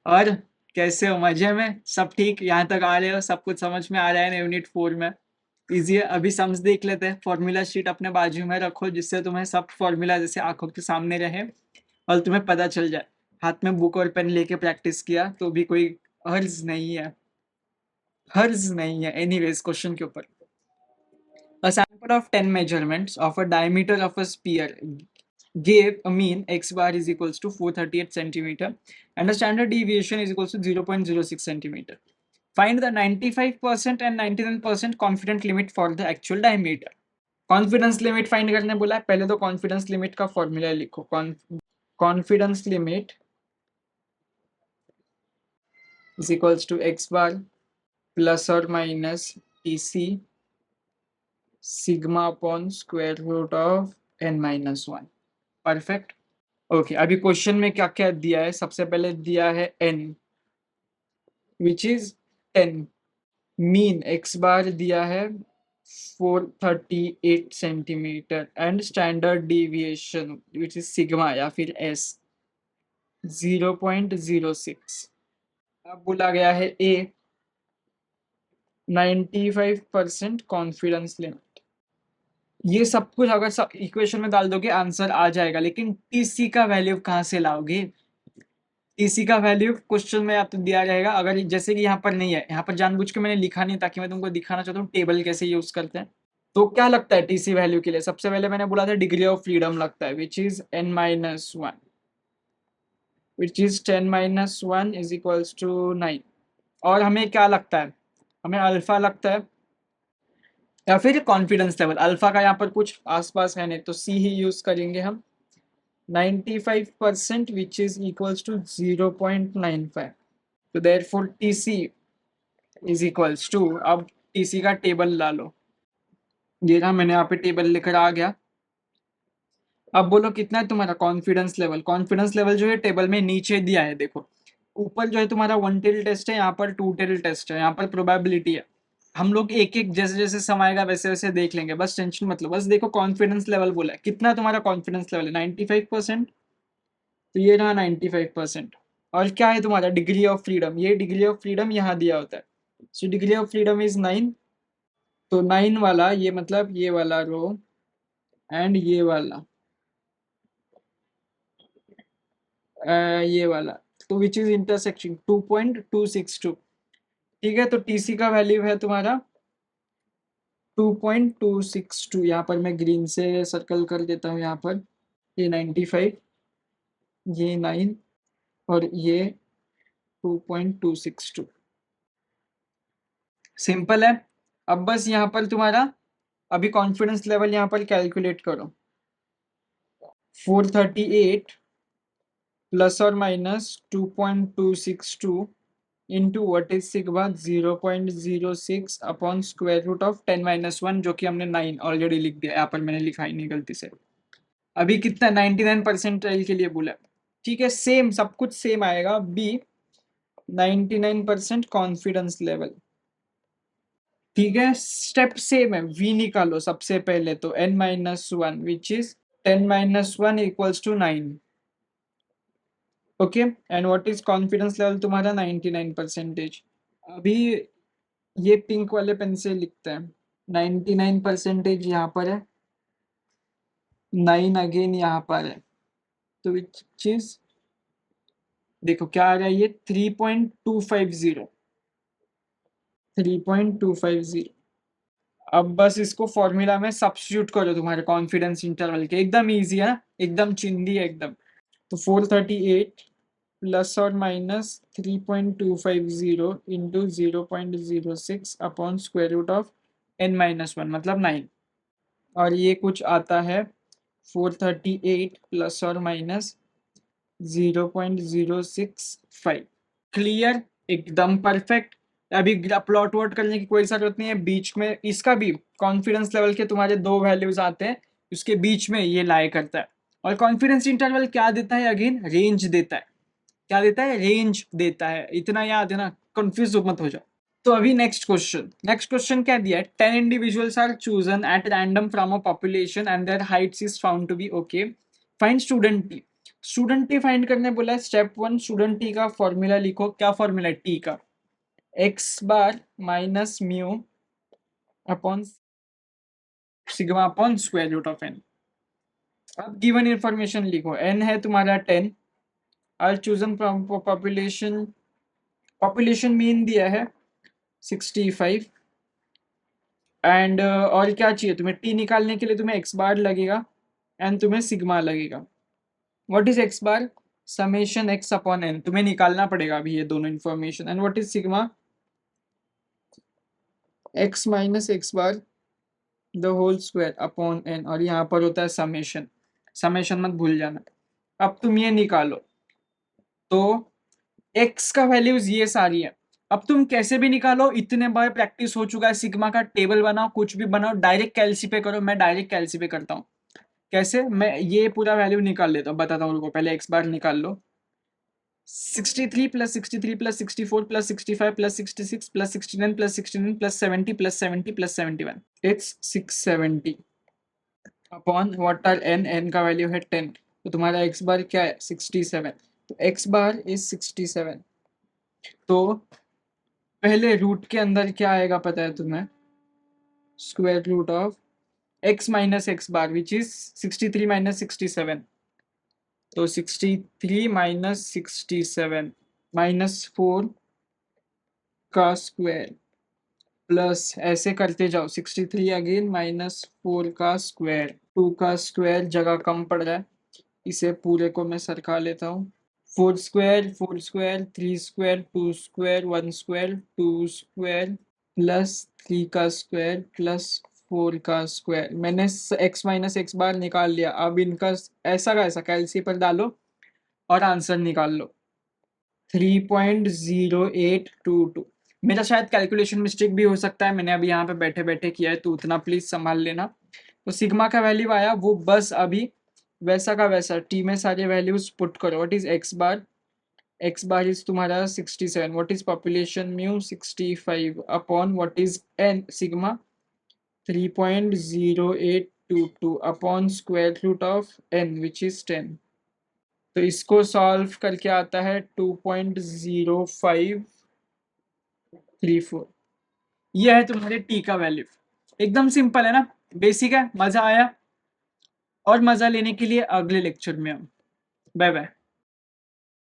और कैसे हो? मजे में? सब ठीक? यहाँ तक आ रहे हो? सब कुछ समझ में आ रहा है ना? यूनिट 4 में इजी है। अभी सम्स देख लेते हैं। फॉर्मूला शीट अपने बाजू में रखो जिससे तुम्हें सब फॉर्मूला जैसे आंखों के सामने रहे और तुम्हें पता चल जाए। हाथ में बुक और पेन लेके प्रैक्टिस किया तो भी कोई हर्ज नहीं है। हर्ज नहीं है। एनीवेज, क्वेश्चन के ऊपर। A sample of 10 measurements of a diameter of a sphere gave a mean x bar is equals to 438 centimeter and a standard deviation is equals to 0.06 centimeter. Find the 95% and 99% confidence limit for the actual diameter. Confidence limit find करने बोला है। पहले तो confidence limit का formula लिखो। Confidence limit is equals to X bar plus और minus T C sigma upon square root of n-1। Perfect. Okay, अभी question में क्या क्या दिया है? सबसे पहले दिया है n which is 10। Mean x बार दिया है 438 centimetre and standard deviation which is sigma या फिर s 0.06। अब बोला गया है a 95% कॉन्फिडेंस लिमिट। ये सब कुछ अगर सब इक्वेशन में डाल दोगे आंसर आ जाएगा, लेकिन टीसी का वैल्यू कहाँ से लाओगे? टीसी का वैल्यू क्वेश्चन में आप तो दिया रहेगा। अगर जैसे कि यहाँ पर नहीं है, यहाँ पर जानबूझ के मैंने लिखा नहीं ताकि मैं तुमको दिखाना चाहता हूँ टेबल कैसे यूज करते हैं। तो क्या लगता है टीसी वैल्यू के लिए? सबसे पहले मैंने बोला था डिग्री ऑफ फ्रीडम लगता है which is n-1 which is 10-1 is equals to 9। और हमें क्या लगता है? हमें अल्फा लगता है या फिर कॉन्फिडेंस लेवल। अल्फा का यहाँ पर कुछ आसपास है नहीं तो सी ही यूज करेंगे हम। 95% विच इज इक्वल्स टू 0.95। तो therefore TC is equals to, अब टीसी का टेबल ला लो। ये रहा, मैंने यहाँ पे टेबल लेकर आ गया। अब बोलो कितना है तुम्हारा कॉन्फिडेंस लेवल? कॉन्फिडेंस लेवल जो है टेबल में नीचे दिया है, देखो। ऊपर जो है तुम्हारा 1 टेल टेस्ट है, यहाँ पर 2 टेल टेस्ट है, यहाँ पर प्रोबेबिलिटी है। हम लोग एक एक जैसे जैसे समाएगा वैसे वैसे देख लेंगे, बस टेंशन मतलब। बस देखो कॉन्फिडेंस लेवल बोला है, कितना तुम्हारा कॉन्फिडेंस लेवल है? 95%। तो ये रहा 95%। और क्या है तुम्हारा डिग्री ऑफ फ्रीडम? ये डिग्री ऑफ फ्रीडम यहाँ दिया होता है। So degree of freedom is 9। तो 9 वाला ये मतलब ये वाला रो एंड ये वाला ये वाला, तो विच इज इंटरसेक्शन 2.262। ठीक है, तो टीसी का वैल्यू है तुम्हारा 2.262। यहाँ पर मैं ग्रीन से सर्कल कर देता हूँ। यहाँ पर ये 95, ये 9 और ये 2.262। सिंपल है। अब बस यहाँ पर तुम्हारा अभी कॉन्फिडेंस लेवल यहाँ पर कैलकुलेट करो। 438 प्लस और minus 2.262 into what is sigma 0.06 upon square root of 10-1, जो कि हमने 9 ऑलरेडी लिख दिया। यहाँ पर मैंने लिखा ही नहीं गलती से। अभी कितना 99% के लिए बोला। ठीक है, सेम सब कुछ सेम आएगा। Be 99% confidence level. ठीक है, स्टेप सेम है। वी निकालो सबसे पहले, तो n-1 which is 10-1 equals to 9। Okay, and what is confidence level तुम्हारा? 99%। अभी ये पिंक वाले पेन से लिखते हैं। 99% यहाँ पर है, 9 अगेन यहाँ पर है, तो विच इज, देखो क्या आ रहा है ये 3.250। 3.250। अब बस इसको फॉर्मूला में सब्स्टिट्यूट करो तुम्हारे कॉन्फिडेंस इंटरवल के। एकदम इजी है ना, एकदम चिंदी है एकदम। तो 438 प्लस और minus 3.250 into 0.06 upon square root of n-1 मतलब 9। और ये कुछ आता है 438 प्लस और माइनस 0.065। क्लियर, एकदम परफेक्ट। अभी प्लॉट वॉट करने की कोई जरूरत नहीं है। बीच में इसका भी कॉन्फिडेंस लेवल के तुम्हारे दो वैल्यूज आते हैं, उसके बीच में ये लाई करता है। और कॉन्फिडेंस इंटरवल क्या देता है? अगेन रेंज देता है। क्या देता है? रेंज देता है। इतना याद है ना, कंफ्यूज मत हो जाओ। तो अभी नेक्स्ट क्वेश्चन क्या दिया है? 10 individuals are chosen at random from a population and their heights is found to be okay. Find student t. Student t find करने बोला है। स्टेप 1 स्टूडेंट टी का फॉर्मूला लिखो। क्या फॉर्मूला है टी का? X bar minus mu upon sigma upon square root of n. अब given information लिखो। एन है तुम्हारा 10। Are chosen population, population mean दिया है 65 एंड और क्या चाहिए तुम्हें? टी निकालने के लिए तुम्हें एक्स बार लगेगा एंड तुम्हें सिग्मा लगेगा। What is x bar? Summation x upon n, तुम्हें निकालना पड़ेगा अभी ये दोनों information. And what is sigma? X minus x bar the whole square upon n, और यहाँ पर होता है समेशन। समेशन मत भूल जाना। अब तुम ये निकालो तो एक्स का वैल्यूज ये सारी है। अब तुम कैसे भी निकालो, इतने बार प्रैक्टिस हो चुका है। सिग्मा का टेबल बनाओ, कुछ भी बनाओ, डायरेक्ट कैलसी पे करो। मैं डायरेक्ट कैलसी पे करता हूँ। कैसे? मैं ये पूरा वैल्यू निकाल लेता हूँ, बताता हूँ। रुको, पहले एक्स बार निकाल लो। 63 plus 63 plus 64 plus 65 plus 66 plus 69 plus 69 plus 70 plus 70 plus 71, it's 670 upon what are n. N का वैल्यू है 10, तो तुम्हारा एक्स बार क्या है? 67। तो एक्स बार इज 67। तो पहले रूट के अंदर क्या आएगा पता है तुम्हें? Square root of x minus x bar which is 63 minus 67। तो 63 माइनस 67 माइनस 4 का स्क्वायर प्लस ऐसे करते जाओ 63 अगेन माइनस 4 का स्क्वायर। 2 का स्क्वायर जगह कम पड़ रहा है, इसे पूरे को मैं सरका लेता हूँ। 4 square 4 square 3 square 2 square 1 square 2 square plus 3 का स्क्वायर प्लस 4 का स्क्वायर। मैंने एक्स माइनस एक्स बार निकाल लिया। अब इनका ऐसा का ऐसा कैलसी पर डालो और आंसर निकाल लो। 3.0822। मेरा शायद कैलकुलेशन मिस्टेक भी हो सकता है, मैंने अभी यहाँ पे बैठे बैठे किया है, तो उतना प्लीज संभाल लेना। तो सिग्मा का वैल्यू आया वो बस अभी वैसा का वैसा टी में सारे वैल्यूज पुट करो। What is x bar? X bar is तुम्हारा 67। What is population mu? 65 upon what is n? Sigma 3.0822 upon square root of n which is 10। तो इसको सॉल्व करके आता है 2.0534। ये है तुम्हारे टी का वैल्यू। एकदम सिंपल है ना, बेसिक है। मजा आया? और मजा लेने के लिए अगले लेक्चर में हम। Bye bye.